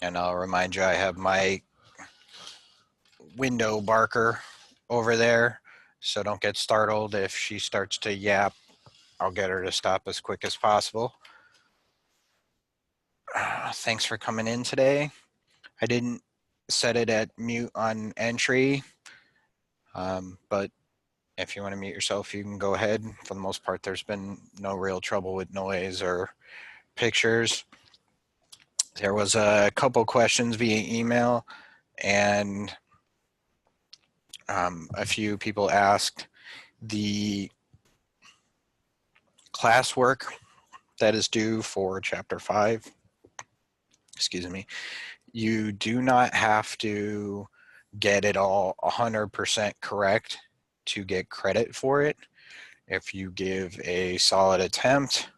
And I'll remind you, I have my window barker over there, so don't get startled if she starts to yap. I'll get her to stop as quick as possible. Thanks for coming in today. I didn't set it at mute on entry, but if you want to mute yourself, you can go ahead. For the most part, there's been no real trouble with noise or pictures. There was a couple questions via email, and a few people asked the classwork that is due for Chapter 5. Excuse me. You do not have to get it all 100% correct to get credit for it. If you give a solid attempt,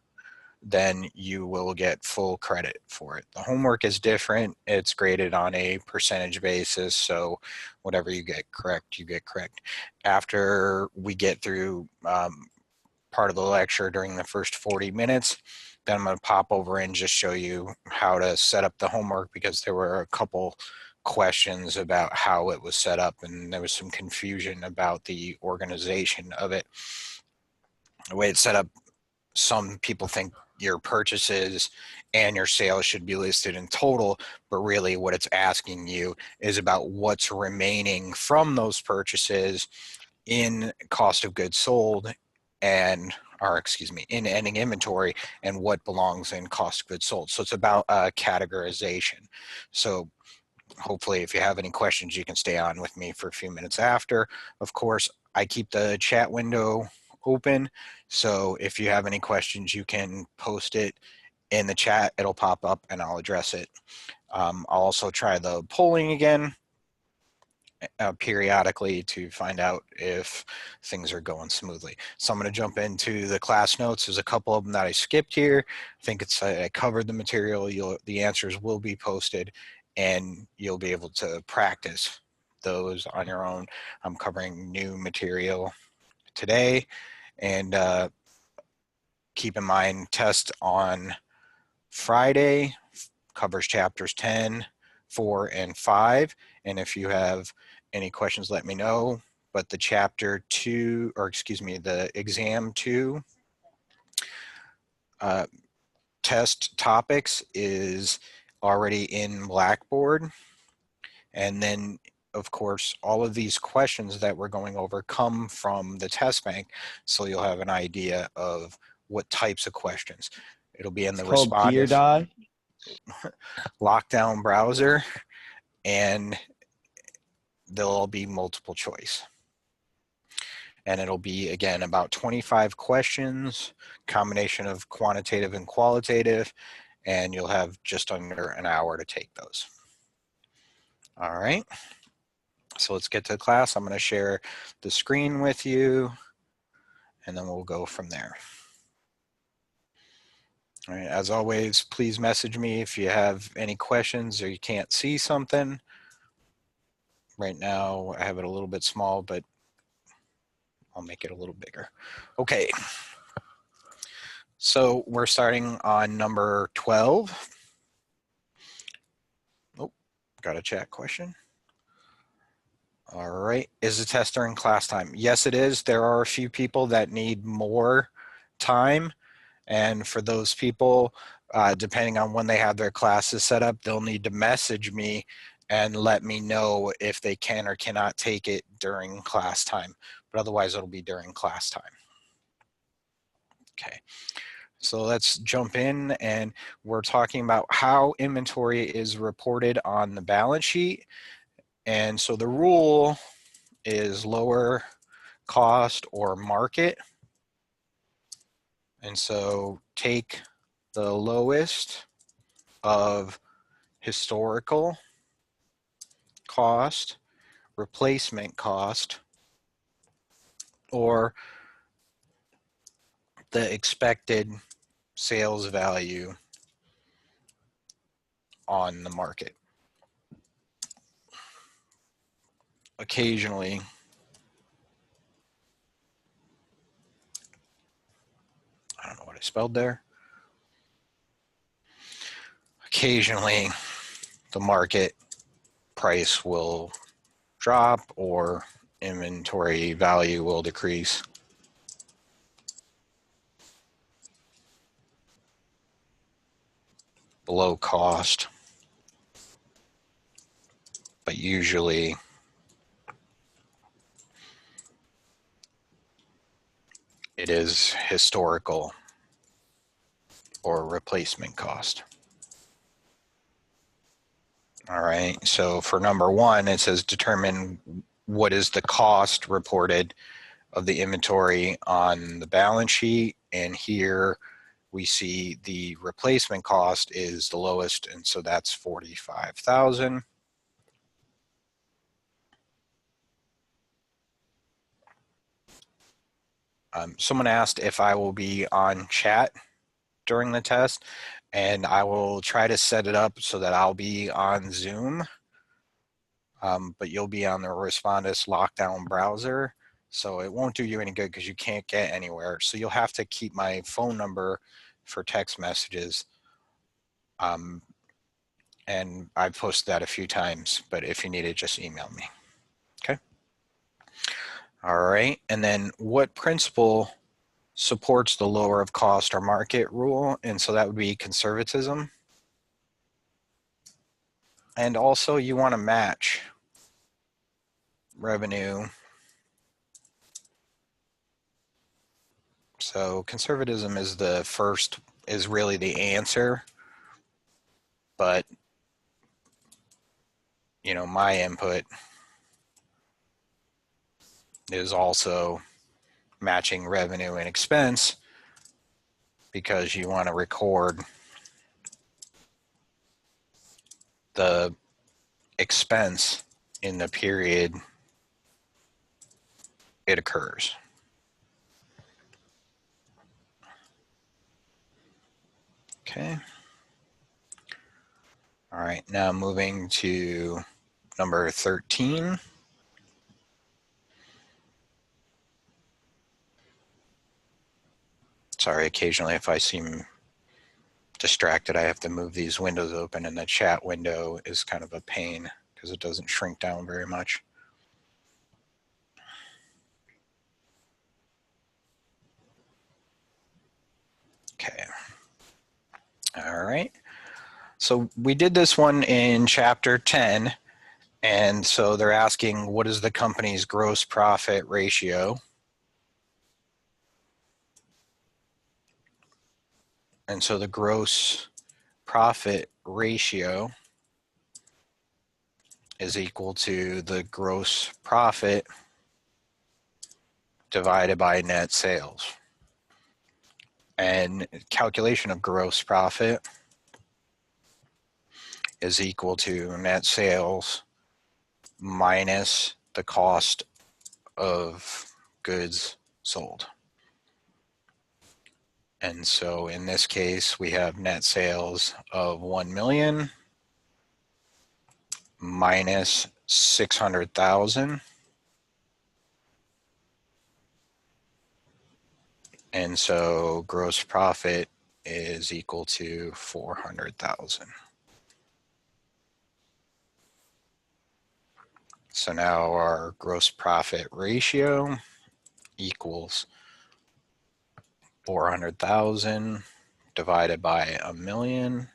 then you will get full credit for it. The homework is different. It's graded on a percentage basis, so whatever you get correct, you get correct. After we get through part of the lecture during the first 40 minutes, then I'm going to pop over and just show you how to set up the homework, because there were a couple questions about how it was set up, and there was some confusion about the organization of it. The way it's set up, some people think your purchases and your sales should be listed in total, but really what it's asking you is about what's remaining from those purchases in cost of goods sold and, or excuse me, in ending inventory, and what belongs in cost of goods sold. So it's about categorization. So hopefully if you have any questions, you can stay on with me for a few minutes after. Of course, I keep the chat window open, so if you have any questions, you can post it in the chat. It'll pop up and I'll address it. I'll also try the polling again periodically to find out if things are going smoothly. So I'm going to jump into the class notes. There's a couple of them that I skipped here. I think I covered the material. The answers will be posted, and you'll be able to practice those on your own. I'm covering new material today, and keep in mind, test on Friday covers chapters 10, 4, and 5. And if you have any questions, let me know. But the chapter 2, or excuse me, the exam 2 test topics is already in Blackboard. And then, of course, all of these questions that we're going over come from the test bank, so you'll have an idea of what types of questions. It'll be in the responsive lockdown browser, and there'll be multiple choice. And it'll be, again, about 25 questions, combination of quantitative and qualitative, and you'll have just under an hour to take those. All right, so let's get to class. I'm going to share the screen with you, and then we'll go from there. All right, as always, please message me if you have any questions or you can't see something. Right now, I have it a little bit small, but I'll make it a little bigger. Okay. So we're starting on number 12. Oh, got a chat question. All right. Is the test during class time? Yes, it is. There are a few people that need more time. And for those people, depending on when they have their classes set up, they'll need to message me and let me know if they can or cannot take it during class time. But otherwise, it'll be during class time. Okay. So let's jump in, and we're talking about how inventory is reported on the balance sheet. And so the rule is lower cost or market. And so take the lowest of historical cost, replacement cost, or the expected sales value on the market. Occasionally, I don't know what I spelled there. Occasionally, the market price will drop or inventory value will decrease. Below cost, but usually it is historical or replacement cost. All right, so for number one, it says determine what is the cost reported of the inventory on the balance sheet. And here we see the replacement cost is the lowest, and so that's 45,000. Someone asked if I will be on chat during the test, and I will try to set it up so that I'll be on Zoom, but you'll be on the Respondus lockdown browser, so it won't do you any good because you can't get anywhere. So you'll have to keep my phone number for text messages, and I've posted that a few times, but if you need it, just email me. Okay. All right, and then what principle supports the lower of cost or market rule? And so that would be conservatism. And also you want to match revenue. So conservatism is the first, is really the answer, but you know, my input is also matching revenue and expense because you want to record the expense in the period it occurs. Okay. All right, now moving to number 13. Sorry, occasionally if I seem distracted, I have to move these windows open, and the chat window is kind of a pain because it doesn't shrink down very much. Okay. All right. So we did this one in chapter 10. And so they're asking, what is the company's gross profit ratio? And so the gross profit ratio is equal to the gross profit divided by net sales. And calculation of gross profit is equal to net sales minus the cost of goods sold. And so in this case, we have net sales of 1 million minus 600,000. And so gross profit is equal to 400,000. So now our gross profit ratio equals 400,000 divided by a million,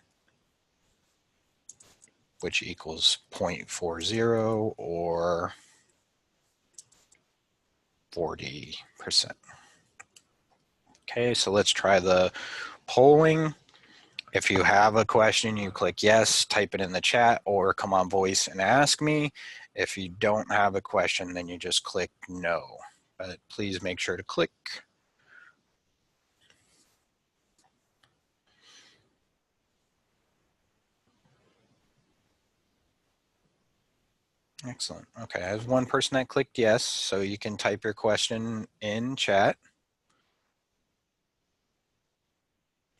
which equals 0.40 or 40%. Okay, so let's try the polling. If you have a question, you click yes, type it in the chat, or come on voice and ask me. If you don't have a question, then you just click no. But please make sure to click. Excellent. Okay, I have one person that clicked yes, so you can type your question in chat.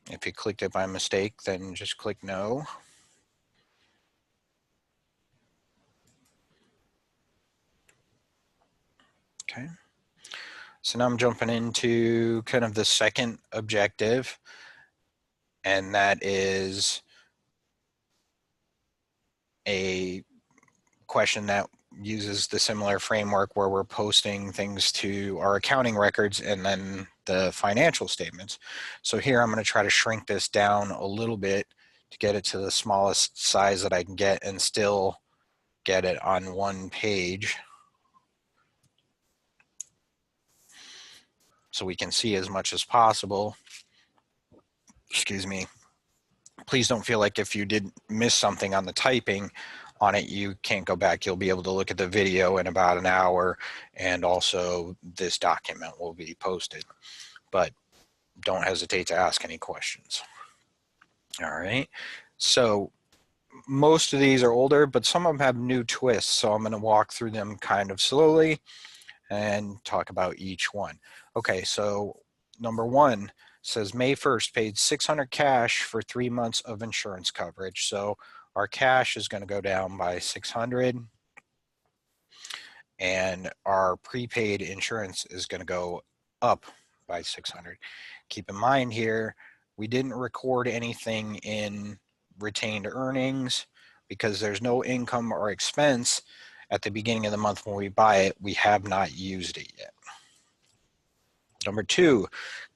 If you clicked it by mistake, then just click no. Okay. So now I'm jumping into kind of the second objective, and that is a question that uses the similar framework where we're posting things to our accounting records and then the financial statements. So here I'm going to try to shrink this down a little bit to get it to the smallest size that I can get and still get it on one page, so we can see as much as possible. Excuse me. Please don't feel like if you did miss something on the typing on it, you can't go back. You'll be able to look at the video in about an hour, and also this document will be posted. But don't hesitate to ask any questions. All right. So most of these are older, but some of them have new twists. So I'm going to walk through them kind of slowly and talk about each one. Okay, so number one says May 1st paid 600 cash for 3 months of insurance coverage. So our cash is going to go down by 600, and our prepaid insurance is going to go up by 600. Keep in mind here, we didn't record anything in retained earnings because there's no income or expense at the beginning of the month when we buy it. We have not used it yet. Number two,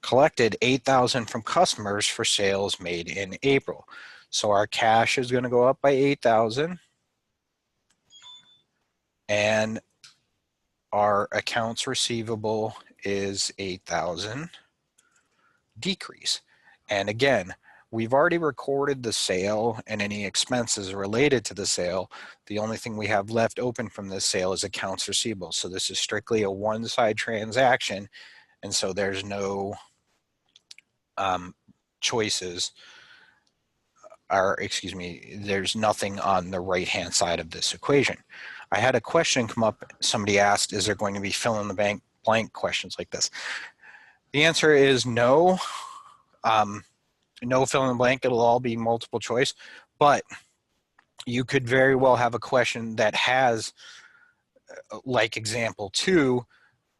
collected $8,000 from customers for sales made in April. So our cash is going to go up by $8,000, and our accounts receivable is $8,000 decrease. And again, we've already recorded the sale and any expenses related to the sale. The only thing we have left open from this sale is accounts receivable. So this is strictly a one-side transaction, and so there's no choices, or excuse me, there's nothing on the right-hand side of this equation. I had a question come up. Somebody asked, is there going to be fill in the blank questions like this? The answer is no. No fill in the blank. It'll all be multiple choice, but you could very well have a question that has, like example 2,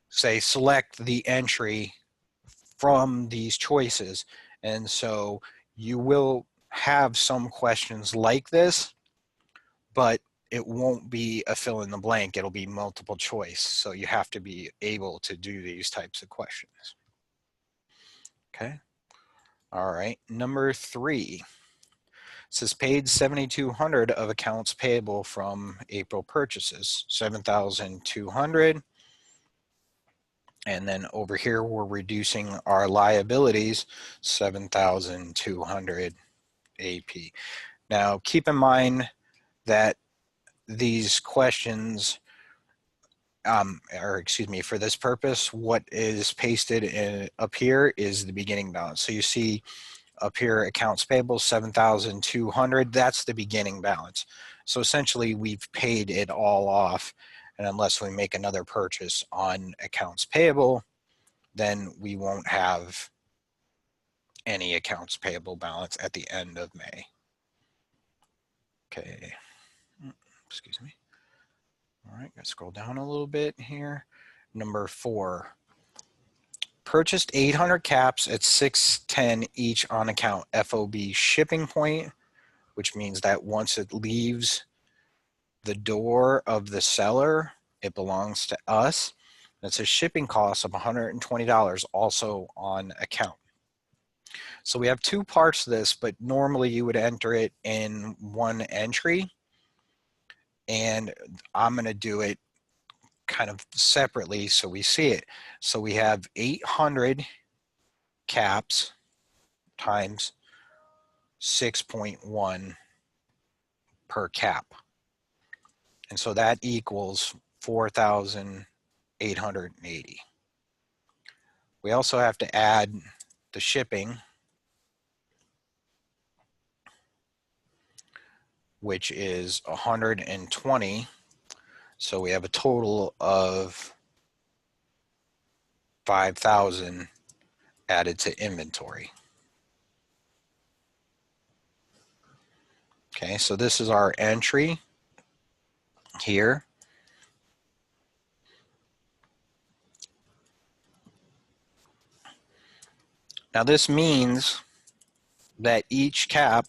say select the entry from these choices. And so you will have some questions like this, but it won't be a fill in the blank. It'll be multiple choice. So you have to be able to do these types of questions. Okay. All right. Number 3 says paid 7,200 of accounts payable from April purchases, 7,200. And then over here, we're reducing our liabilities, 7,200 AP. Now, keep in mind that these questions, or excuse me, for this purpose, what is pasted up here is the beginning balance. So you see up here, accounts payable, 7,200, that's the beginning balance. So essentially, we've paid it all off. And unless we make another purchase on accounts payable, then we won't have any accounts payable balance at the end of May. Okay, excuse me. All right, let's scroll down a little bit here. Number 4, purchased 800 caps at $6.10 each on account FOB shipping point, which means that once it leaves the door of the seller, it belongs to us. That's a shipping cost of $120 also on account. So we have 2 parts to this, but normally you would enter it in one entry, and I'm going to do it kind of separately so we see it. So we have 800 caps times 6.1 per cap. And so that equals 4,880. We also have to add the shipping, which is 120. So we have a total of 5,000 added to inventory. Okay, so this is our entry here. Now this means that each cap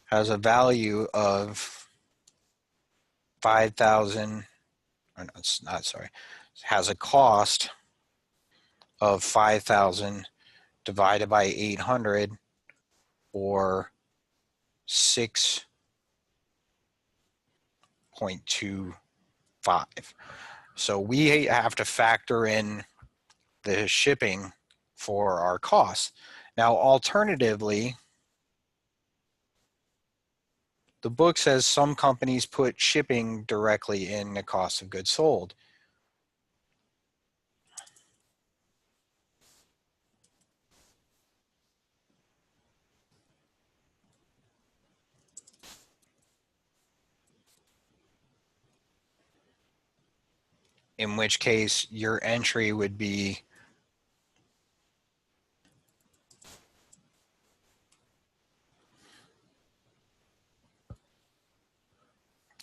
has a value of 5,000, or no, it's not, sorry, has a cost of 5,000 divided by 800, or 6.25. So we have to factor in the shipping for our costs. Now, alternatively, the book says some companies put shipping directly in the cost of goods sold. In which case your entry would be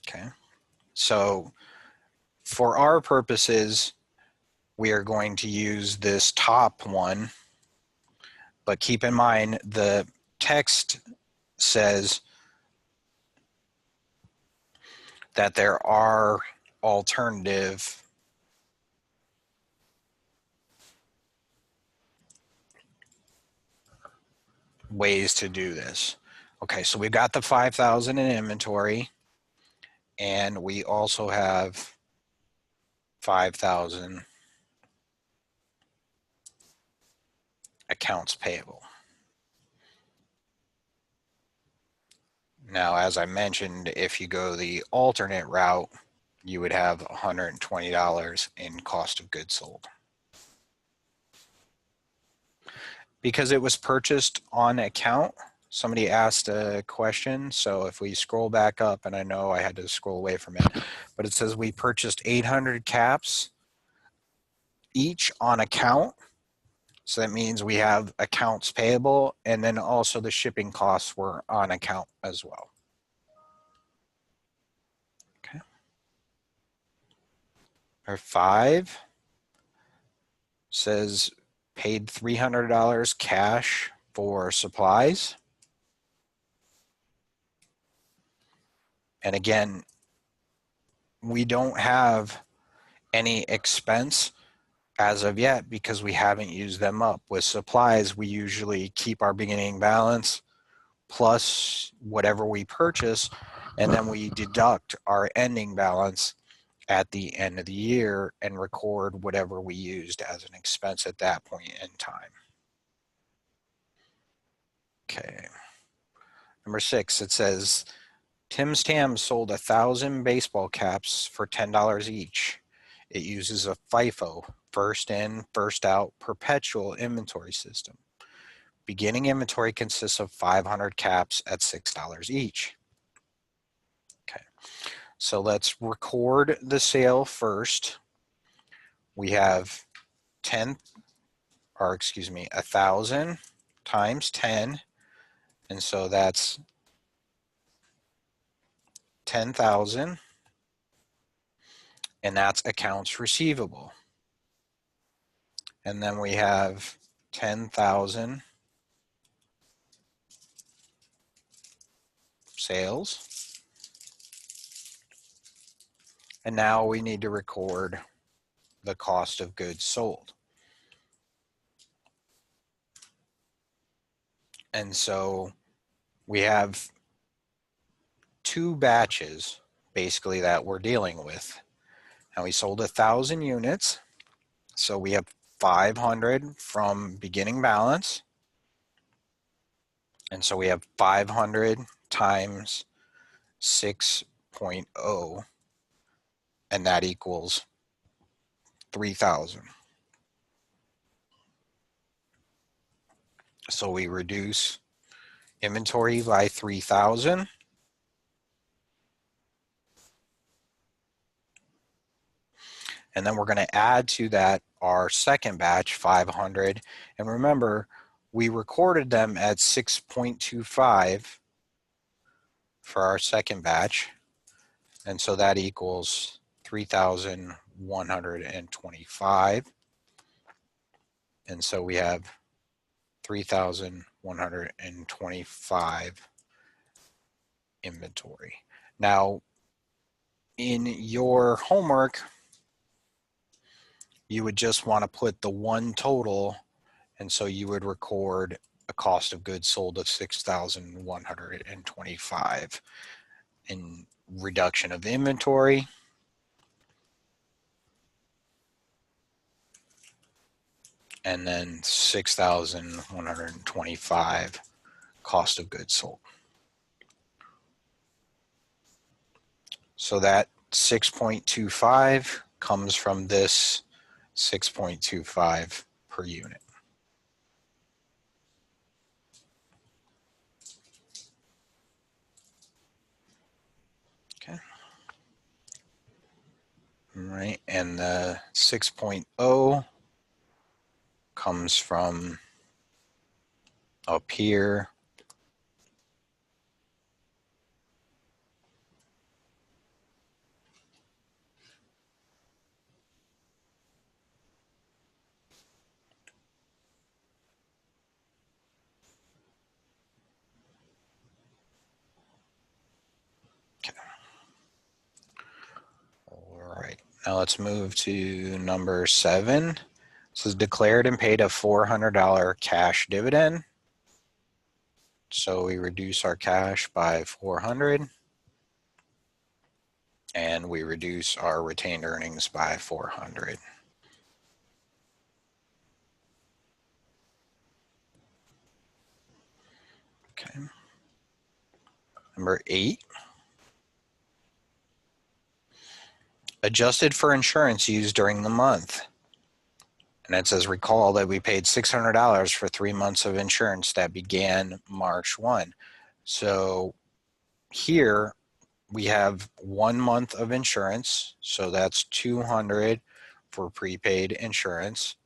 okay. So for our purposes, we are going to use this top one, but keep in mind the text says that there are alternative ways to do this. Okay, so we've got the 5,000 in inventory, and we also have 5,000 accounts payable. Now, as I mentioned, if you go the alternate route, you would have $120 in cost of goods sold. Because it was purchased on account, somebody asked a question. So if we scroll back up, and I know I had to scroll away from it, but it says we purchased 800 caps each on account. So that means we have accounts payable, and then also the shipping costs were on account as well. Okay. Or 5 says paid $300 cash for supplies. And again, we don't have any expense as of yet because we haven't used them up. With supplies, we usually keep our beginning balance plus whatever we purchase, and then we deduct our ending balance at the end of the year and record whatever we used as an expense at that point in time. Okay. Number 6, it says Tim's Tams sold 1,000 baseball caps for $10 each. It uses a FIFO, first in, first out, perpetual inventory system. Beginning inventory consists of 500 caps at $6 each. Okay, so let's record the sale first. We have 1,000 times 10, and so that's 10,000, and that's accounts receivable. And then we have 10,000 sales. And now we need to record the cost of goods sold. And so we have 2 batches basically that we're dealing with. And we sold 1,000 units. So we have 500 from beginning balance. And so we have 500 times 6.0, and that equals 3,000. So we reduce inventory by 3,000. And then we're going to add to that our second batch, 500. And remember, we recorded them at 6.25 for our second batch. And so that equals 3,125. And so we have 3,125 inventory. Now, in your homework, you would just want to put the one total, and so you would record a cost of goods sold of 6,125 in reduction of inventory. And then 6,125 cost of goods sold. So that 6.25 comes from this 6.25 per unit. Okay. All right, and the 6.0 comes from up here. Okay. All right, now let's move to number 7. This is declared and paid a $400 cash dividend. So we reduce our cash by 400. And we reduce our retained earnings by 400. Okay. Number 8. Adjusted for insurance used during the month. And it says, recall that we paid $600 for 3 months of insurance that began March 1. So here we have 1 month of insurance. So that's 200 for prepaid insurance.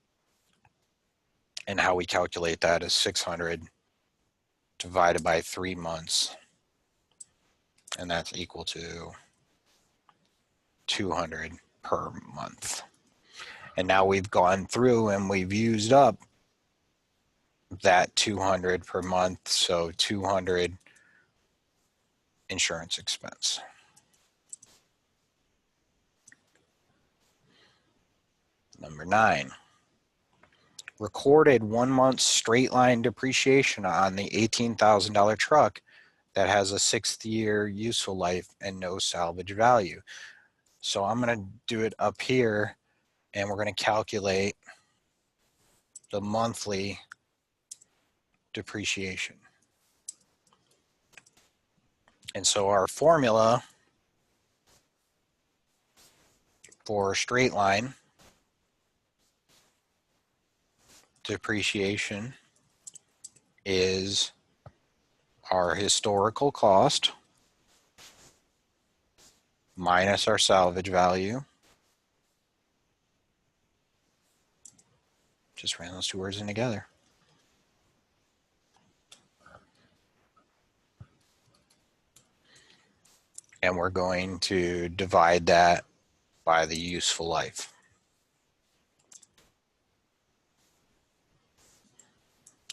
And how we calculate that is 600 divided by 3 months. And that's equal to 200 per month. And now we've gone through and we've used up that 200 per month. So 200 insurance expense. Number 9, recorded 1 month straight line depreciation on the $18,000 truck that has a 6th year useful life and no salvage value. So I'm going to do it up here, and we're going to calculate the monthly depreciation. And so our formula for straight line depreciation is our historical cost minus our salvage value. Just ran those two words in together. And we're going to divide that by the useful life.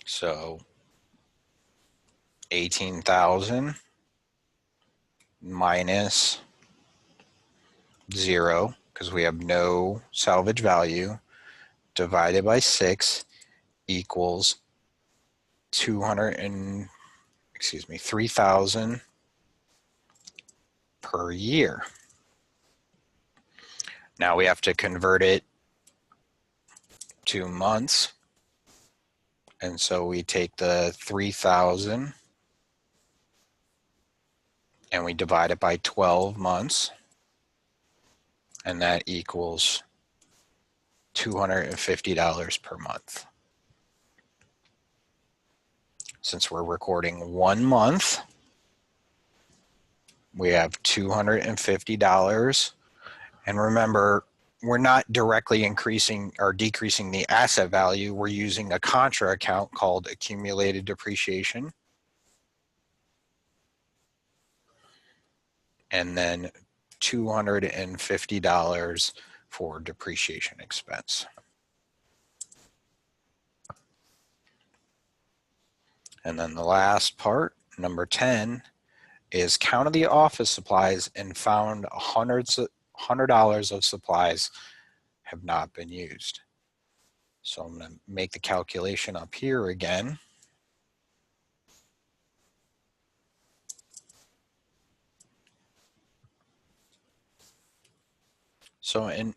So 18,000 minus 0, because we have no salvage value, divided by 6 equals 3,000 per year. Now we have to convert it to months. And so we take the 3,000 and we divide it by 12 months. And that equals $250 per month. Since we're recording 1 month, we have $250. And remember, we're not directly increasing or decreasing the asset value. We're using a contra account called accumulated depreciation. And then $250 for depreciation expense. And then the last part, number 10, is counted the office supplies and found $100 of supplies have not been used. So I'm going to make the calculation up here again. So in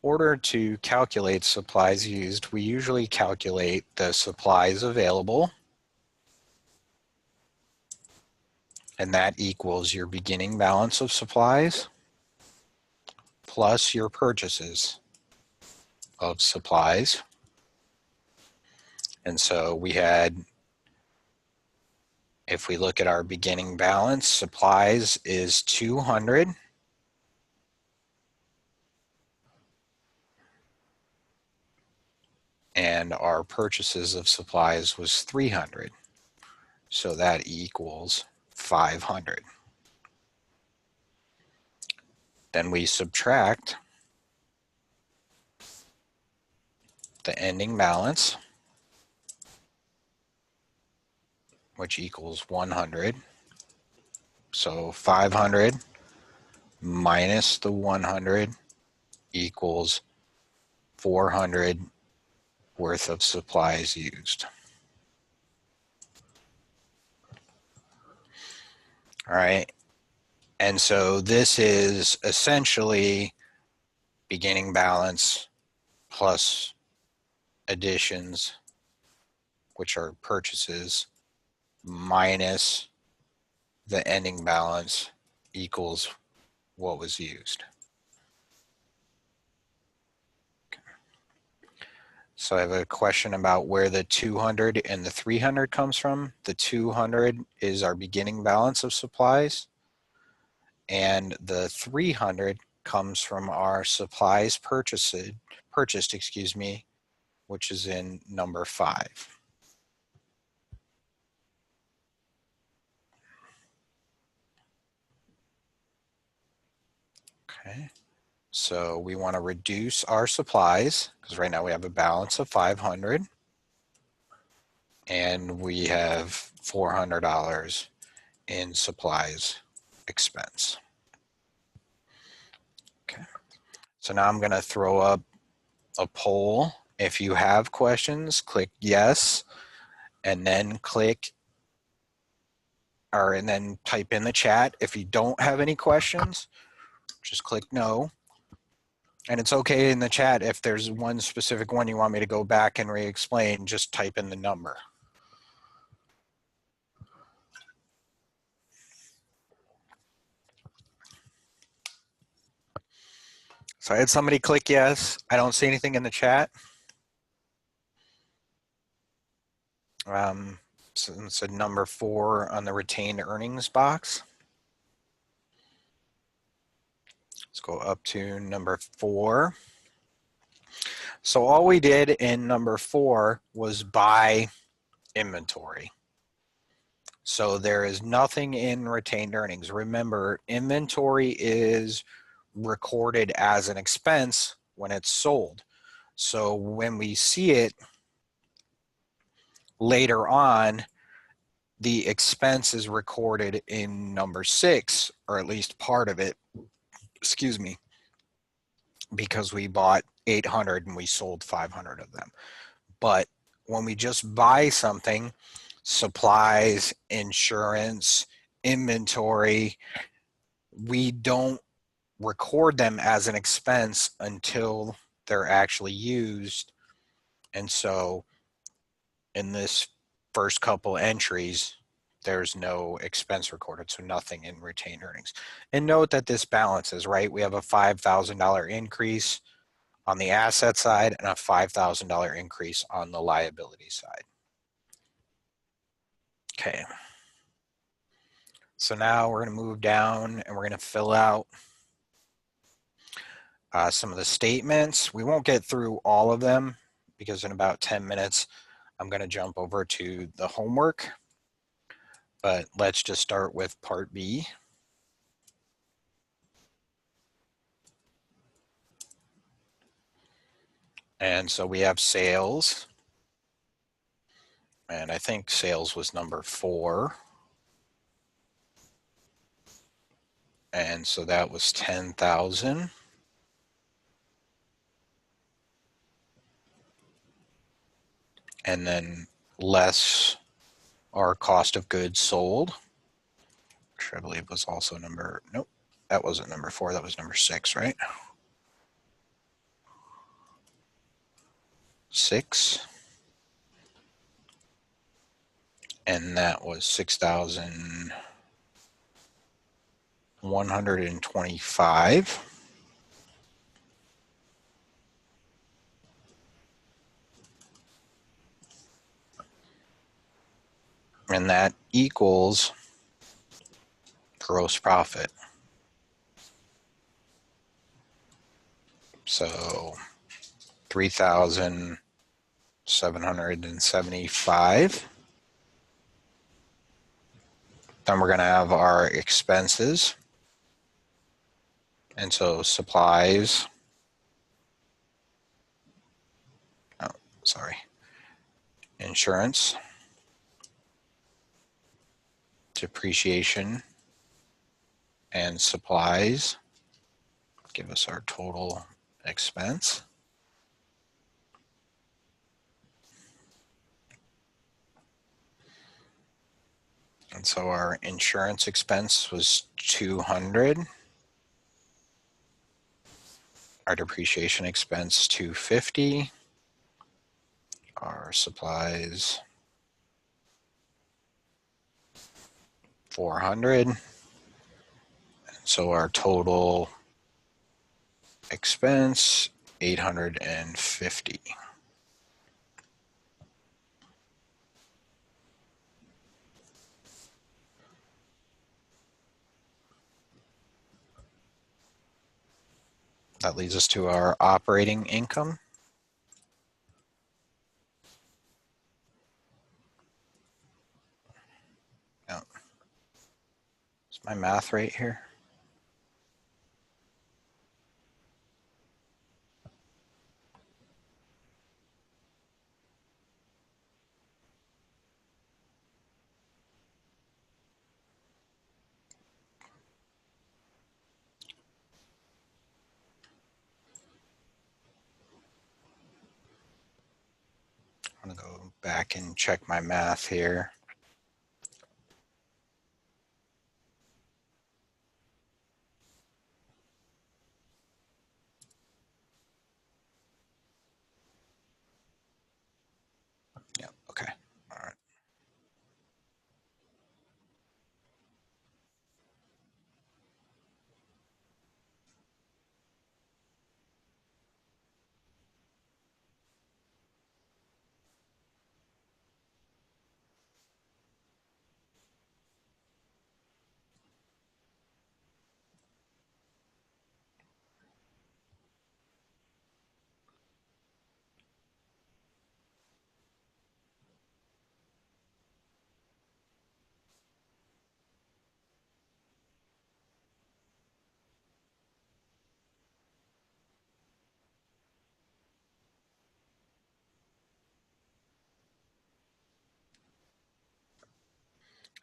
order to calculate supplies used, we usually calculate the supplies available, and that equals your beginning balance of supplies plus your purchases of supplies. And so we had, if we look at our beginning balance, supplies is 200. And our purchases of supplies was 300. So that equals 500. Then we subtract the ending balance, which equals 100. So 500 minus the 100 equals 400 worth of supplies used. All right. And so this is essentially beginning balance plus additions, which are purchases, minus the ending balance equals what was used. Okay. So I have a question about where the 200 and the 300 comes from. The 200 is our beginning balance of supplies, and the 300 comes from our supplies purchased, which is in number 5. Okay, so we want to reduce our supplies because right now we have a balance of 500 and we have $400 in supplies expense. Okay, so now I'm going to throw up a poll. If you have questions, click yes, and then and then type in the chat. If you don't have any questions, just click no. And it's okay in the chat if there's one specific one you want me to go back and re-explain, just type in the number. So I had somebody click yes. I don't see anything in the chat. So it's a number 4 on the retained earnings box. Let's go up to number 4. So all we did in number 4 was buy inventory. So there is nothing in retained earnings. Remember, inventory is recorded as an expense when it's sold. So when we see it later on, the expense is recorded in number 6, or at least part of it, excuse me, because we bought 800 and we sold 500 of them. But when we just buy something, supplies, insurance, inventory, we don't record them as an expense until they're actually used. And so in this first couple entries, there's no expense recorded, so nothing in retained earnings. And note that this balances, right? We have a $5,000 increase on the asset side and a $5,000 increase on the liability side. Okay. So now we're going to move down and we're going to fill out some of the statements. We won't get through all of them because in about 10 minutes, I'm going to jump over to the homework. But let's just start with part B. And so we have sales. And I think sales was number 4. And so that was 10,000. And then less our cost of goods sold, which I believe was also nope, that wasn't number 4, that was number 6, right? 6. And that was 6,125. And that equals gross profit. So 3,775. Then we're going to have our expenses. And so supplies, insurance, depreciation, and supplies give us our total expense. And so our insurance expense was 200. Our depreciation expense 250. Our supplies 400. So our total expense 850. That leads us to our operating income. Now, is my math right here? I'm going to go back and check my math here. Yeah, okay. All right.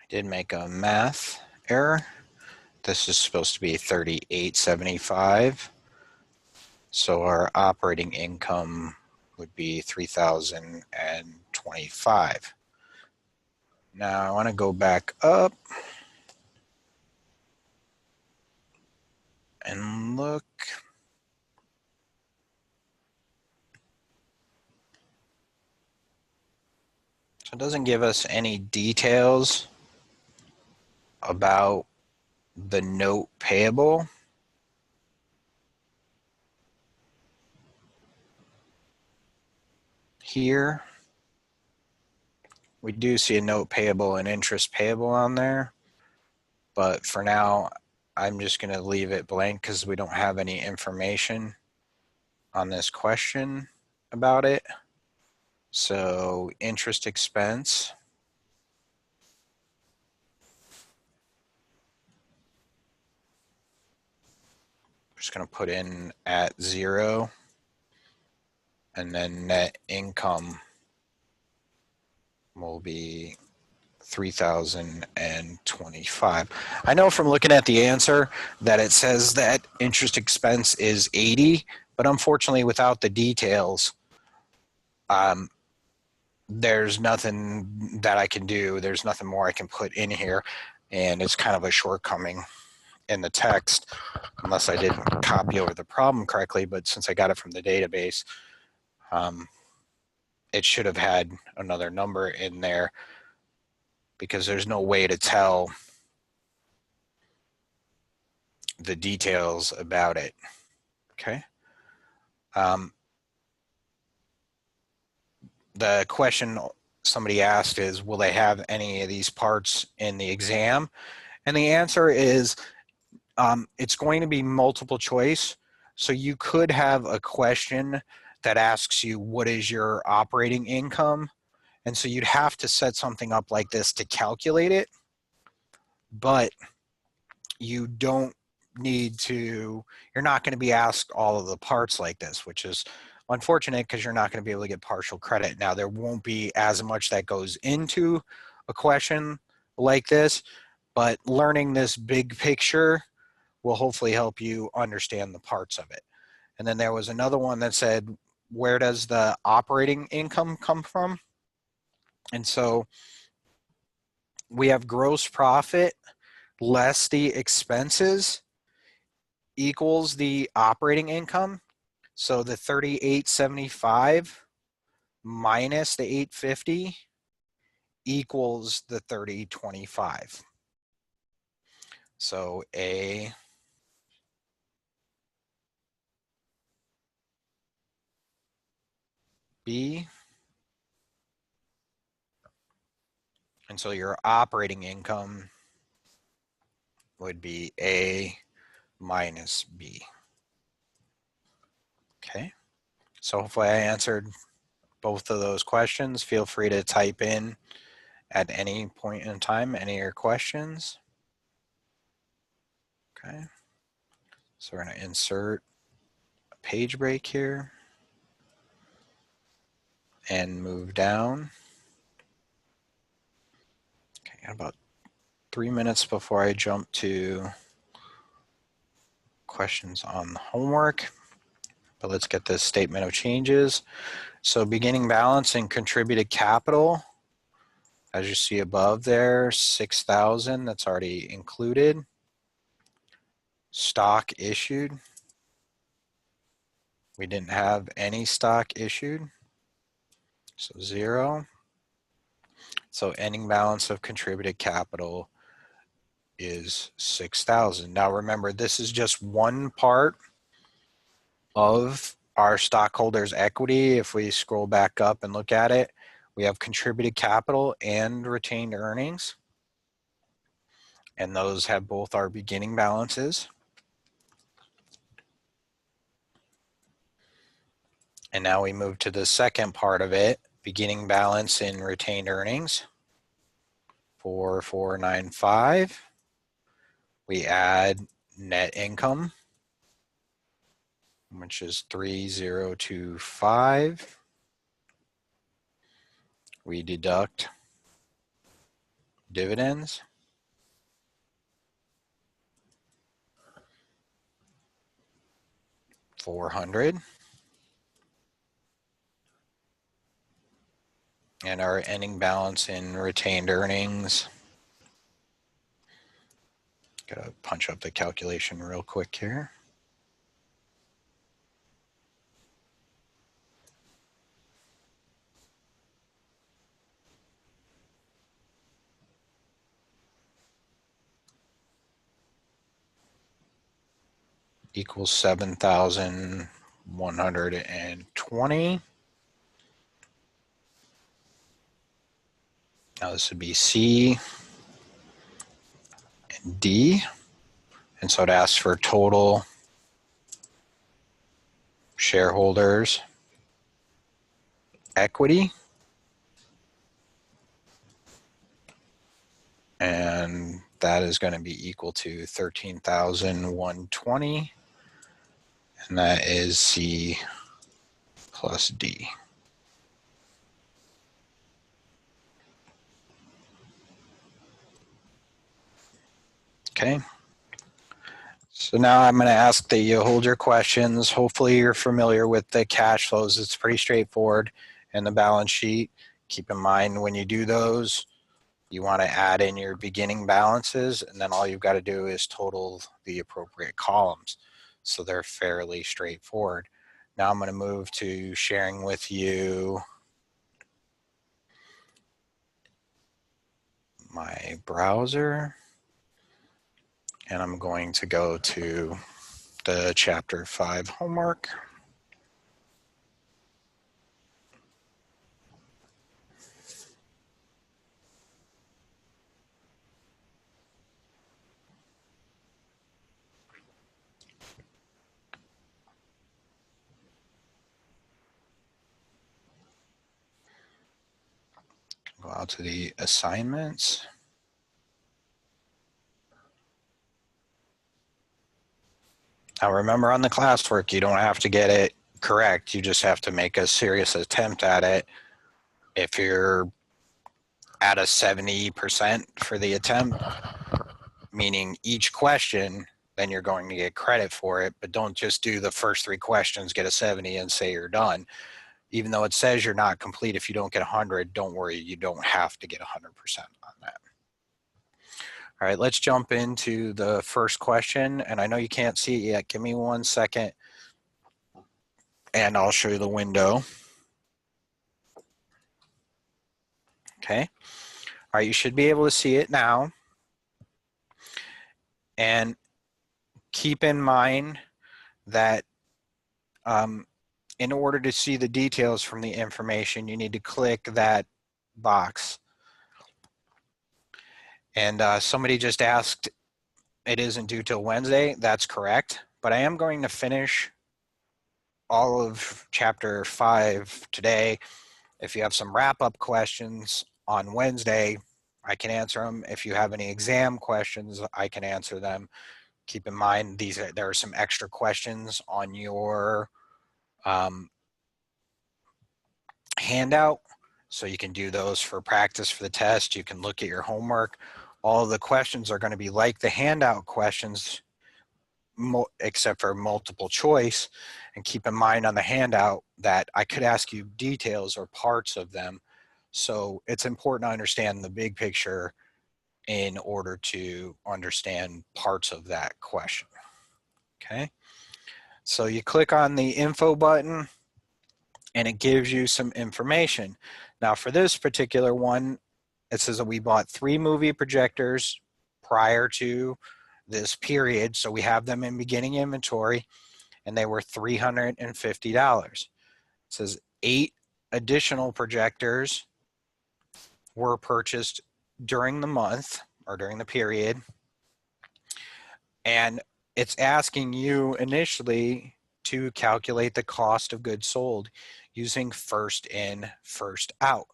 I did make a math error. This is supposed to be 3,875. So our operating income would be 3,025. Now I want to go back up and look. So it doesn't give us any details about the note payable. Here, we do see a note payable and interest payable on there, but for now, I'm just going to leave it blank because we don't have any information on this question about it. So interest expense, I'm just going to put in at 0, and then net income will be $3,025. I know from looking at the answer that it says that interest expense is 80, but unfortunately without the details, there's nothing that I can do. There's nothing more I can put in here, and it's kind of a shortcoming in the text unless I didn't copy over the problem correctly, but since I got it from the database, it should have had another number in there because there's no way to tell the details about it. Okay. The question somebody asked is, will they have any of these parts in the exam? And the answer is, it's going to be multiple choice. So you could have a question that asks you, what is your operating income? And so you'd have to set something up like this to calculate it, but you don't need to, you're not going to be asked all of the parts like this, which is unfortunate because you're not going to be able to get partial credit. Now, there won't be as much that goes into a question like this, but learning this big picture will hopefully help you understand the parts of it. And then there was another one that said, where does the operating income come from? And so we have gross profit less the expenses equals the operating income. So the 3875 minus the 850 equals the 3025. So A, B, and so your operating income would be A minus B. Okay, so hopefully I answered both of those questions. Feel free to type in at any point in time any of your questions. Okay, so we're going to insert a page break here and move down. Okay, got about 3 minutes before I jump to questions on the homework, but let's get this statement of changes. So beginning balance and contributed capital, as you see above there, 6,000, that's already included. Stock issued, we didn't have any stock issued, so 0. So ending balance of contributed capital is 6,000. Now remember, this is just one part of our stockholders' equity. If we scroll back up and look at it, we have contributed capital and retained earnings, and those have both our beginning balances. And now we move to the second part of it, beginning balance in retained earnings, 4495. We add net income, which is 3025. We deduct dividends, $400. And our ending balance in retained earnings, gotta punch up the calculation real quick here. Equals 7,120. Now this would be C and D. And so it asks for total shareholders equity. And that is going to be equal to 13,120. And that is C plus D. Okay. So now I'm going to ask that you hold your questions. Hopefully you're familiar with the cash flows. It's pretty straightforward in the balance sheet. Keep in mind when you do those, you want to add in your beginning balances, and then all you've got to do is total the appropriate columns. So they're fairly straightforward. Now I'm going to move to sharing with you my browser, and I'm going to go to the Chapter 5 homework. Go out to the assignments. Now remember, on the classwork, you don't have to get it correct. You just have to make a serious attempt at it. If you're at a 70% for the attempt, meaning each question, then you're going to get credit for it. But don't just do the first 3 questions, get a 70 and say you're done. Even though it says you're not complete, if you don't get 100, don't worry, you don't have to get 100% on that. All right, let's jump into the first question. And I know you can't see it yet. Give me 1 second and I'll show you the window. Okay. All right, you should be able to see it now. And keep in mind that in order to see the details from the information, you need to click that box. And somebody just asked, it isn't due till Wednesday. That's correct. But I am going to finish all of Chapter 5 today. If you have some wrap-up questions on Wednesday, I can answer them. If you have any exam questions, I can answer them. Keep in mind, there are some extra questions on your handout, so you can do those for practice for the test. You can look at your homework. All of the questions are going to be like the handout questions, except for multiple choice. And keep in mind on the handout that I could ask you details or parts of them. So it's important to understand the big picture in order to understand parts of that question. Okay. So you click on the info button and it gives you some information. Now for this particular one, it says that we bought 3 movie projectors prior to this period. So we have them in beginning inventory and they were $350. It says 8 additional projectors were purchased during the month or during the period. And it's asking you initially to calculate the cost of goods sold using first in, first out.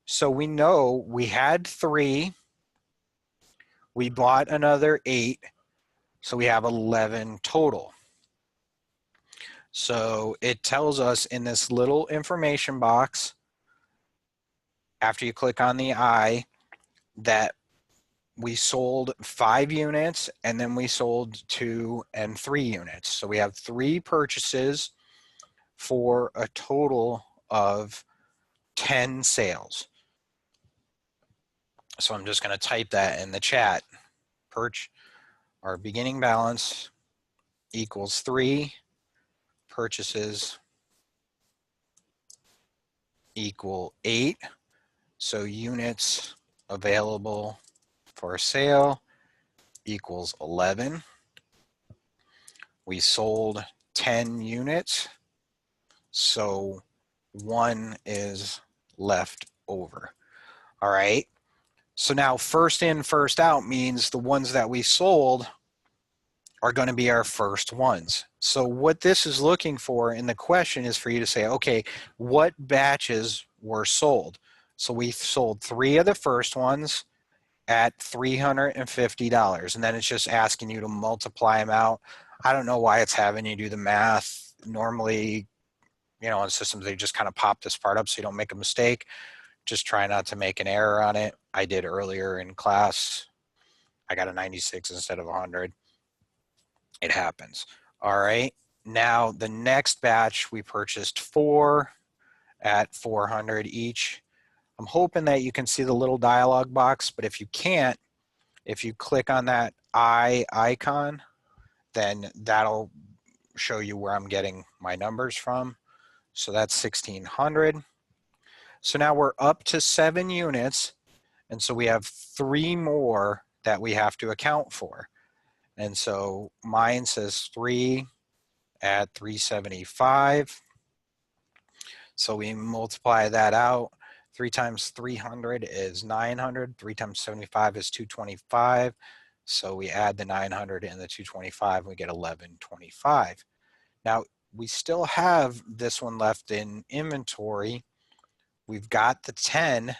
So we know we had 3, we bought another 8, so we have 11 total. So it tells us in this little information box, after you click on the I, that we sold 5 units and then we sold 2 and 3 units. So we have 3 purchases for a total of 10 sales. So I'm just going to type that in the chat. Our beginning balance equals 3, purchases equal 8. So units available for sale equals 11. We sold 10 units, so 1 is left over. All right. So now first in, first out means the ones that we sold are going to be our first ones. So what this is looking for in the question is for you to say, okay, what batches were sold? So we sold 3 of the first ones at $350. And then it's just asking you to multiply them out. I don't know why it's having you do the math. Normally, you know, in systems, they just kind of pop this part up so you don't make a mistake. Just try not to make an error on it. I did earlier in class I got a 96 instead of 100. It happens. All right. Now the next batch, we purchased 4 at 400 each. I'm hoping that you can see the little dialog box, but if you can't, if you click on that icon, then that'll show you where I'm getting my numbers from. So that's 1600. So now we're up to 7 units. And so we have 3 more that we have to account for. And so mine says 3 at 375. So we multiply that out. 3 times 300 is 900. 3 times 75 is 225. So we add the 900 and the 225, and we get 1125. Now, we still have this one left in inventory. We've got the 10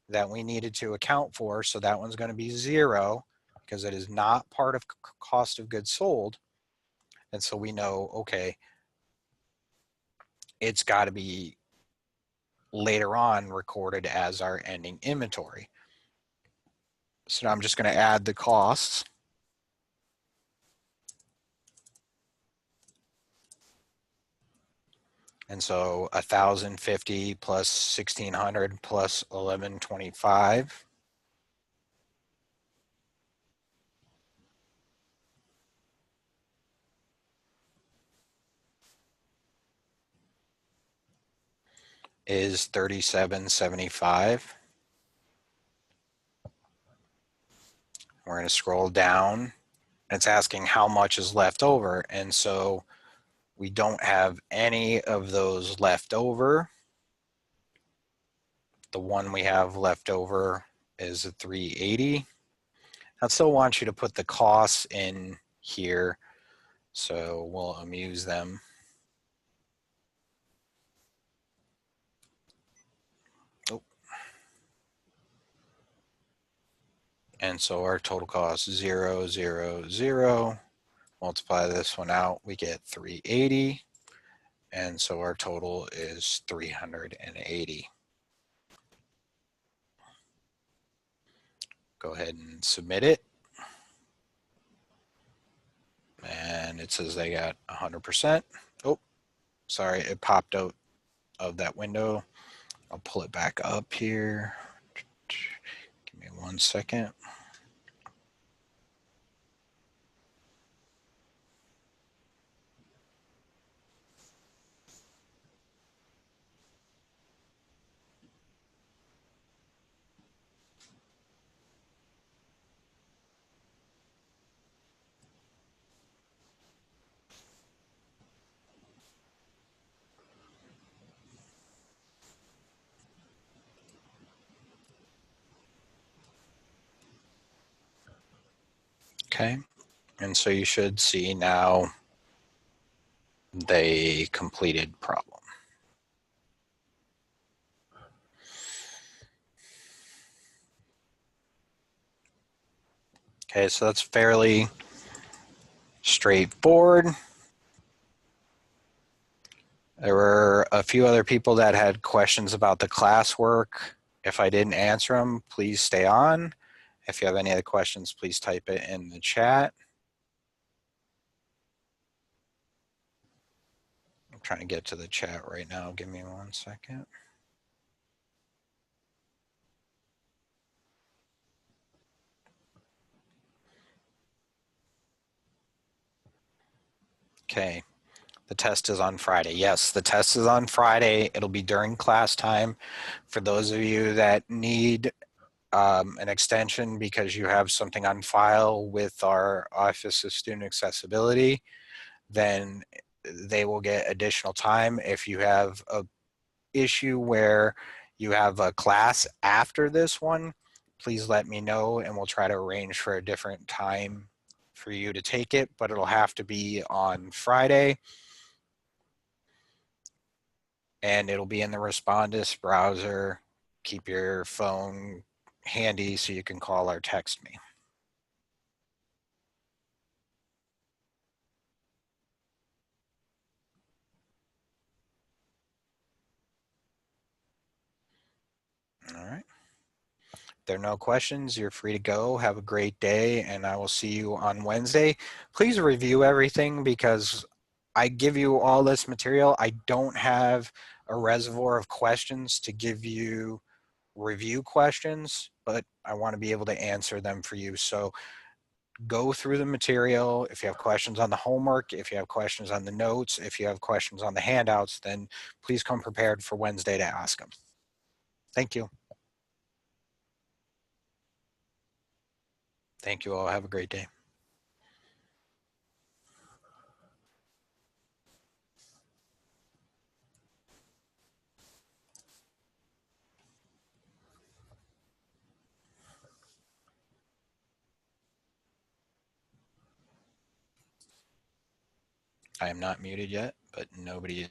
that we needed to account for, so that one's going to be 0 because it is not part of cost of goods sold. And so we know, okay, it's got to be later on recorded as our ending inventory. So now I'm just going to add the costs. And so 1,050 plus 1,600 plus 1125 is 3,775. We're going to scroll down. It's asking how much is left over. And so we don't have any of those left over. The one we have left over is a 380. I still want you to put the costs in here, so we'll amuse them. Oh. And so our total cost 0, 0, 0. Multiply this one out, we get 380. And so our total is 380. Go ahead and submit it. And it says they got 100%. Oh, sorry, it popped out of that window. I'll pull it back up here. Give me 1 second. Okay, and so you should see now the completed problem. Okay, so that's fairly straightforward. There were a few other people that had questions about the classwork. If I didn't answer them, please stay on. If you have any other questions, please type it in the chat. I'm trying to get to the chat right now. Give me 1 second. Okay, the test is on Friday. Yes, the test is on Friday. It'll be during class time. For those of you that need an extension because you have something on file with our Office of Student Accessibility, then they will get additional time. If you have a issue where you have a class after this one, please let me know and we'll try to arrange for a different time for you to take it, but it'll have to be on Friday. And it'll be in the Respondus browser. Keep your phone handy so you can call or text me. All right. there are no questions, you're free to go. Have a great day, and I will see you on Wednesday. Please review everything because I give you all this material. I don't have a reservoir of questions to give you review questions, but I want to be able to answer them for you. So go through the material. If you have questions on the homework, if you have questions on the notes, if you have questions on the handouts, then please come prepared for Wednesday to ask them. Thank you. Thank you all. Have a great day. I am not muted yet, but nobody